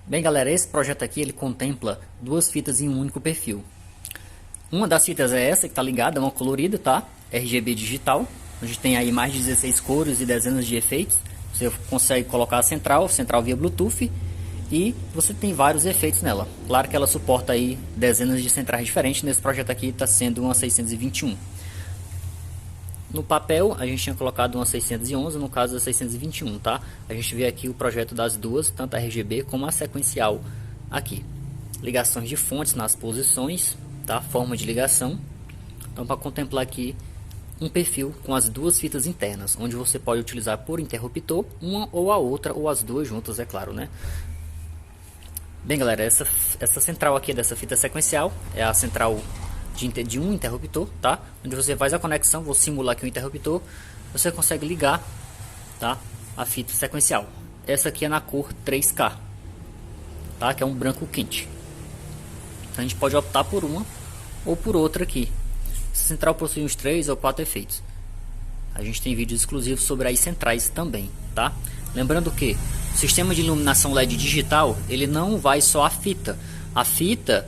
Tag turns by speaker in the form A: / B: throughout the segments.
A: Bem, galera, esse projeto aqui ele contempla duas fitas em um único perfil. Uma das fitas é essa que está ligada, é uma colorida, tá? RGB digital. A gente tem aí mais de 16 cores e dezenas de efeitos. Você consegue colocar a central via Bluetooth e você tem vários efeitos nela. Claro que ela suporta aí dezenas de centrais diferentes. Nesse projeto aqui está sendo uma 621. No papel a gente tinha colocado uma 611, no caso a 621, tá? A gente vê aqui o projeto das duas, tanto a RGB como a sequencial aqui. Ligações de fontes nas posições, tá? Forma de ligação. Então, para contemplar aqui um perfil com as duas fitas internas, onde você pode utilizar por interruptor uma ou a outra, ou as duas juntas, é claro, né? Bem, galera, essa central aqui dessa fita sequencial é a central de um interruptor, tá? Onde você faz a conexão, vou simular aqui o interruptor, você consegue ligar, tá? A fita sequencial. Essa aqui é na cor 3K, tá? Que é um branco quente. Então a gente pode optar por uma ou por outra aqui. Essa central possui uns 3 ou 4 efeitos. A gente tem vídeos exclusivos sobre as centrais também, tá? Lembrando que o sistema de iluminação LED digital, ele não vai só a fita. A fita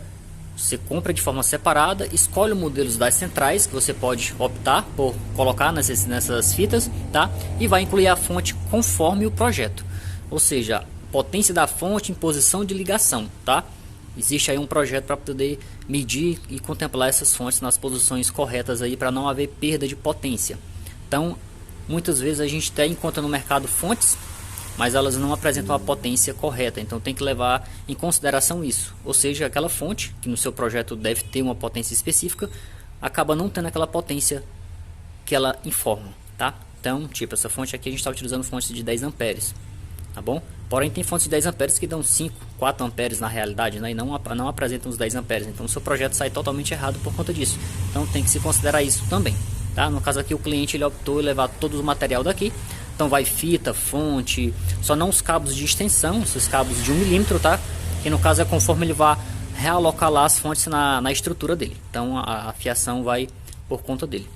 A: você compra de forma separada, escolhe o modelo das centrais que você pode optar por colocar nessas fitas, tá? E vai incluir a fonte conforme o projeto. Ou seja, potência da fonte em posição de ligação, tá? Existe aí um projeto para poder medir e contemplar essas fontes nas posições corretas aí para não haver perda de potência. Então, muitas vezes a gente até encontra no mercado fontes, mas elas não apresentam a potência correta, então tem que levar em consideração isso. Ou seja, aquela fonte, que no seu projeto deve ter uma potência específica, acaba não tendo aquela potência que ela informa, tá? Então, tipo, essa fonte aqui a gente está utilizando fontes de 10 amperes, tá bom? Porém, tem fontes de 10 amperes que dão 5, 4 amperes na realidade, né? E não apresentam os 10 amperes, então o seu projeto sai totalmente errado por conta disso. Então tem que se considerar isso também, tá? No caso aqui, o cliente ele optou em levar todo o material daqui. Então vai fita, fonte, só não os cabos de extensão, esses cabos de 1 milímetro, tá? Que no caso é conforme ele vai realocar lá as fontes na estrutura dele. Então a fiação vai por conta dele.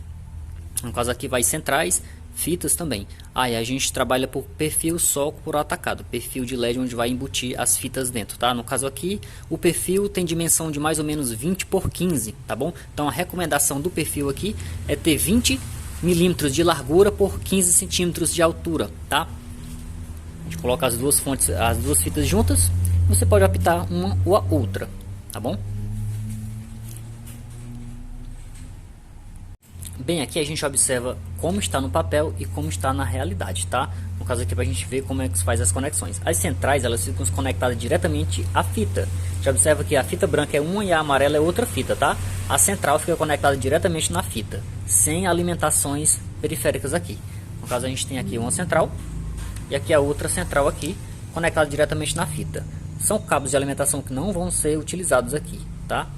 A: No caso aqui vai centrais, fitas também. Aí a gente trabalha por perfil só por atacado, perfil de LED onde vai embutir as fitas dentro, tá? No caso aqui o perfil tem dimensão de mais ou menos 20 por 15, tá bom? Então a recomendação do perfil aqui é ter 20 milímetros de largura por 15 centímetros de altura, tá? A gente coloca as duas fontes, as duas fitas juntas, você pode optar uma ou a outra, tá bom? Bem, aqui a gente observa como está no papel e como está na realidade, tá? No caso aqui para a gente ver como é que se faz as conexões. As centrais, elas ficam conectadas diretamente à fita. Já observa que a fita branca é uma e a amarela é outra fita, tá? A central fica conectada diretamente na fita, sem alimentações periféricas aqui. No caso a gente tem aqui uma central e aqui a outra central aqui, conectada diretamente na fita. São cabos de alimentação que não vão ser utilizados aqui, tá?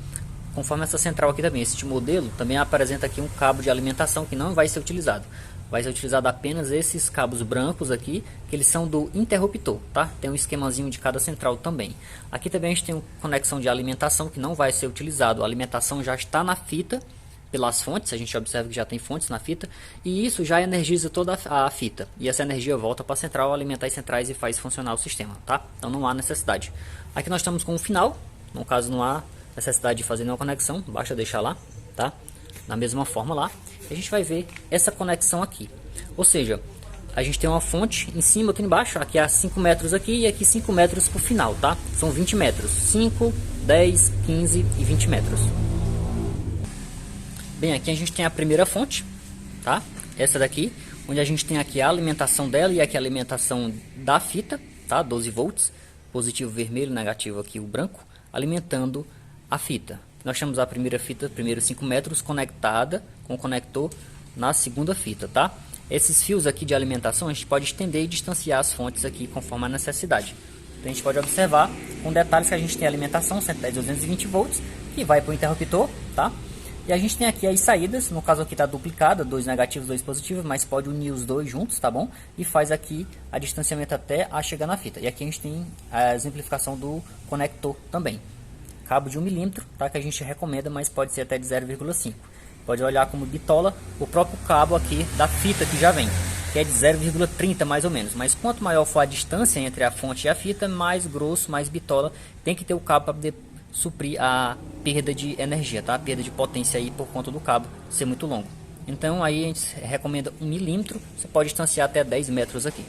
A: Conforme essa central aqui também, este modelo também apresenta aqui um cabo de alimentação que não vai ser utilizado. Vai ser utilizado apenas esses cabos brancos aqui, que eles são do interruptor, tá? Tem um esquemazinho de cada central também. Aqui também a gente tem uma conexão de alimentação que não vai ser utilizado. A alimentação já está na fita, pelas fontes, a gente observa que já tem fontes na fita, e isso já energiza toda a fita. E essa energia volta para a central, alimentar as centrais e faz funcionar o sistema, tá? Então não há necessidade. Aqui nós estamos com o final, no caso não há necessidade de fazer nenhuma conexão, basta deixar lá, tá? Da mesma forma lá, a gente vai ver essa conexão aqui. Ou seja, a gente tem uma fonte em cima, aqui embaixo, aqui há 5 metros aqui e aqui 5 metros por final, tá? São 20 metros, 5, 10, 15 e 20 metros. Bem, aqui a gente tem a primeira fonte, tá? Essa daqui, onde a gente tem aqui a alimentação dela e aqui a alimentação da fita, tá? 12 volts, positivo vermelho, negativo aqui o branco, alimentando a fita. Nós temos a primeira fita, primeiros 5 metros, conectada com o conector na segunda fita, tá? Esses fios aqui de alimentação a gente pode estender e distanciar as fontes aqui conforme a necessidade. Então a gente pode observar com detalhes que a gente tem a alimentação 110 220 volts que vai para o interruptor, tá? E a gente tem aqui as saídas, no caso aqui está duplicada, 2 negativos, 2 positivos, mas pode unir os dois juntos, tá bom? E faz aqui a distanciamento até a chegar na fita. E aqui a gente tem a exemplificação do conector também. Cabo de 1 milímetro, tá? Que a gente recomenda, mas pode ser até de 0,5. Pode olhar como bitola o próprio cabo aqui da fita que já vem. que é de 0,30 mais ou menos. Mas quanto maior for a distância entre a fonte e a fita, mais grosso, mais bitola tem que ter o cabo para poder suprir a perda de energia, tá? A perda de potência aí por conta do cabo ser muito longo. Então aí a gente recomenda 1 milímetro, você pode distanciar até 10 metros aqui.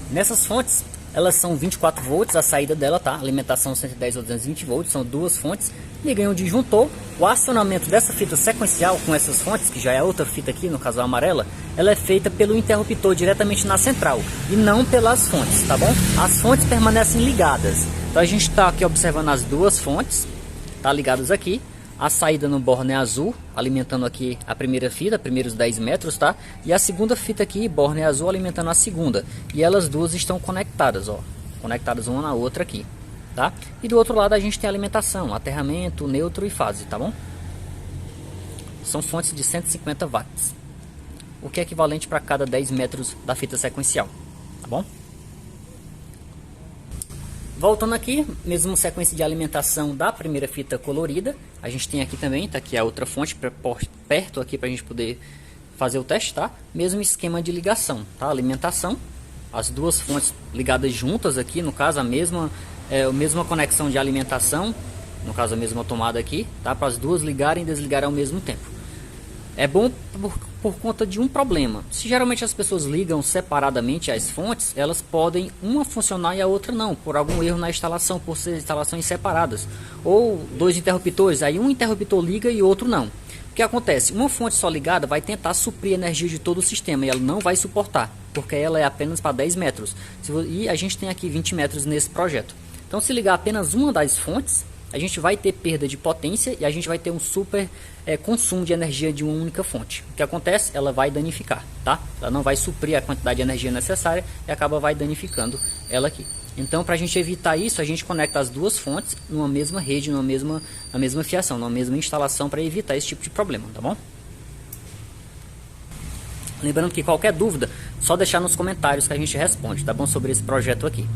A: Nessas fontes, elas são 24 volts a saída dela, tá? Alimentação 110 ou 220 volts, são duas fontes. Liga em um disjuntor. O acionamento dessa fita sequencial com essas fontes, que já é outra fita aqui, no caso a amarela, ela é feita pelo interruptor diretamente na central e não pelas fontes, tá bom? As fontes permanecem ligadas. Então a gente está aqui observando as duas fontes, tá ligadas aqui. A saída no borne azul, alimentando aqui a primeira fita, primeiros 10 metros, tá? E a segunda fita aqui, borne azul, alimentando a segunda. E elas duas estão conectadas, ó. Conectadas uma na outra aqui, tá? E do outro lado a gente tem a alimentação, aterramento, neutro e fase, tá bom? São fontes de 150 watts. O que é equivalente para cada 10 metros da fita sequencial, tá bom? Voltando aqui, mesmo sequência de alimentação da primeira fita colorida, a gente tem aqui também, tá aqui a outra fonte perto aqui para a gente poder fazer o teste, tá? Mesmo esquema de ligação, tá? Alimentação, as duas fontes ligadas juntas aqui, no caso a mesma conexão de alimentação, no caso a mesma tomada aqui, tá? Para as duas ligarem e desligarem ao mesmo tempo. É bom por conta de um problema. Se geralmente as pessoas ligam separadamente as fontes, elas podem uma funcionar e a outra não, por algum erro na instalação, por ser instalações separadas. Ou dois interruptores, aí um interruptor liga e outro não. O que acontece? Uma fonte só ligada vai tentar suprir a energia de todo o sistema e ela não vai suportar, porque ela é apenas para 10 metros. E a gente tem aqui 20 metros nesse projeto. Então se ligar apenas uma das fontes, a gente vai ter perda de potência e a gente vai ter um super consumo de energia de uma única fonte. O que acontece? Ela vai danificar, tá? Ela não vai suprir a quantidade de energia necessária e vai danificando ela aqui. Então, para a gente evitar isso, a gente conecta as duas fontes numa mesma rede, na mesma fiação, numa mesma instalação para evitar esse tipo de problema, tá bom? Lembrando que qualquer dúvida, só deixar nos comentários que a gente responde, tá bom? Sobre esse projeto aqui.